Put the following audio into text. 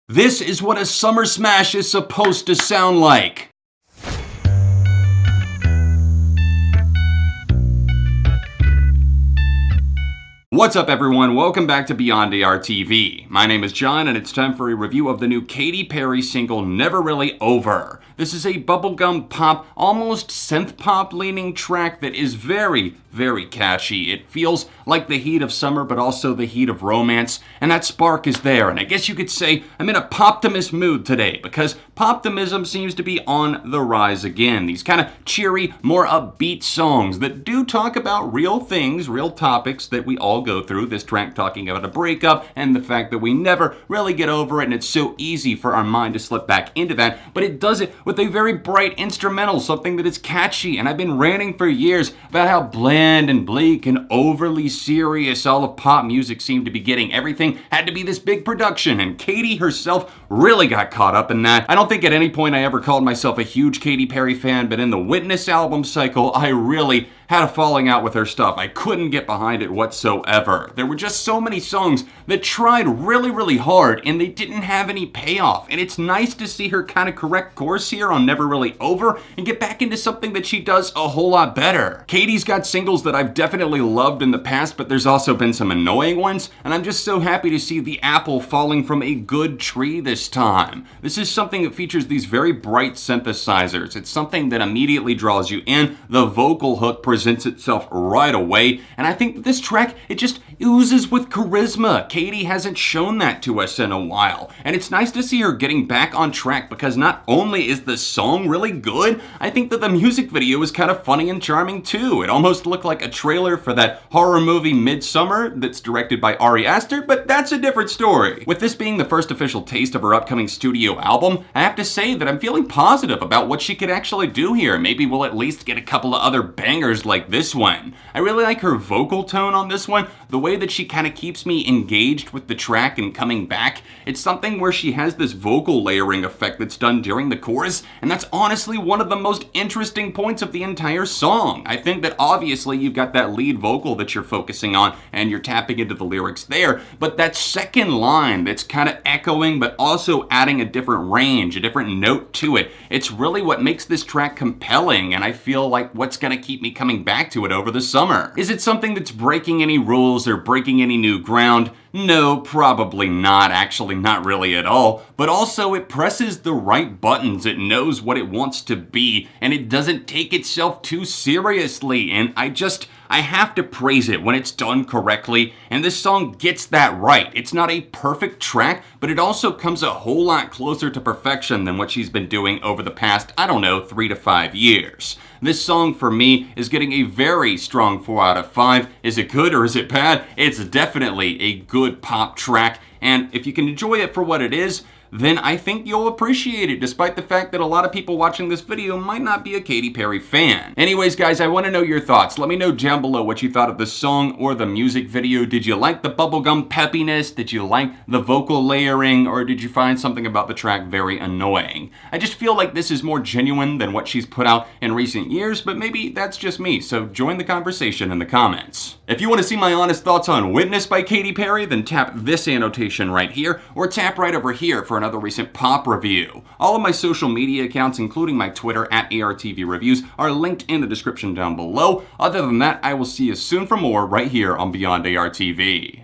This is what a summer smash is supposed to sound like. What's up everyone, welcome back to Beyond ARTV. My name is John and it's time for a review of the new Katy Perry single Never Really Over. This is a bubblegum pop, almost synth pop leaning track that is very catchy. It feels like the heat of summer but also the heat of romance, and that spark is there. And I guess you could say I'm in a Poptimist mood today because Poptimism seems to be on the rise again. These kind of cheery, more upbeat songs that do talk about real things, real topics that we all go through. This track talking about a breakup and the fact that we never really get over it, and it's so easy for our mind to slip back into that, but it does it with a very bright instrumental, something that is catchy. And I've been ranting for years about how bland and bleak and overly serious all of pop music seemed to be getting. Everything had to be this big production, and Katy herself really got caught up in that. I don't think at any point I ever called myself a huge Katy Perry fan, but in the Witness album cycle, I really had a falling out with her stuff. I couldn't get behind it whatsoever. There were just so many songs that tried really hard and they didn't have any payoff. And it's nice to see her kind of correct course here on Never Really Over and get back into something that she does a whole lot better. Katy's got singles that I've definitely loved in the past, but there's also been some annoying ones, and I'm just so happy to see the apple falling from a good tree this time. This is something that features these very bright synthesizers. It's something that immediately draws you in. The vocal hook presents itself right away, and I think that this track, it just oozes with charisma. Katy hasn't shown that to us in a while, and it's nice to see her getting back on track because not only is the song really good, I think that the music video is kind of funny and charming too. It almost looked like a trailer for that horror movie Midsummer that's directed by Ari Aster, but that's a different story. With this being the first official taste of her upcoming studio album, I have to say that I'm feeling positive about what she could actually do here. Maybe we'll at least get a couple of other bangers like this one. I really like her vocal tone on this one, the way that she kind of keeps me engaged with the track and coming back. It's something where she has this vocal layering effect that's done during the chorus, and that's honestly one of the most interesting points of the entire song. I think that obviously you've got that lead vocal that you're focusing on and you're tapping into the lyrics there, but that second line that's kind of echoing but also adding a different range, a different note to it, it's really what makes this track compelling, and I feel like what's gonna keep me coming back to it over the summer. Is it something that's breaking any rules or breaking any new ground? No, probably not. Actually, not really at all. But also, it presses the right buttons. It knows what it wants to be, and it doesn't take itself too seriously. And I have to praise it when it's done correctly, and this song gets that right. It's not a perfect track, but it also comes a whole lot closer to perfection than what she's been doing over the past, 3 to 5 years. This song for me is getting a very strong 4 out of 5. Is it good or is it bad? It's definitely a good pop track, and if you can enjoy it for what it is, then I think you'll appreciate it, despite the fact that a lot of people watching this video might not be a Katy Perry fan. Anyways, guys, I want to know your thoughts. Let me know down below what you thought of the song or the music video. Did you like the bubblegum peppiness? Did you like the vocal layering? Or did you find something about the track very annoying? I just feel like this is more genuine than what she's put out in recent years, but maybe that's just me, so join the conversation in the comments. If you want to see my honest thoughts on Witness by Katy Perry, then tap this annotation right here, or tap right over here for another recent pop review. All of my social media accounts, including my Twitter at ARTV Reviews, are linked in the description down below. Other than that, I will see you soon for more right here on Beyond ARTV.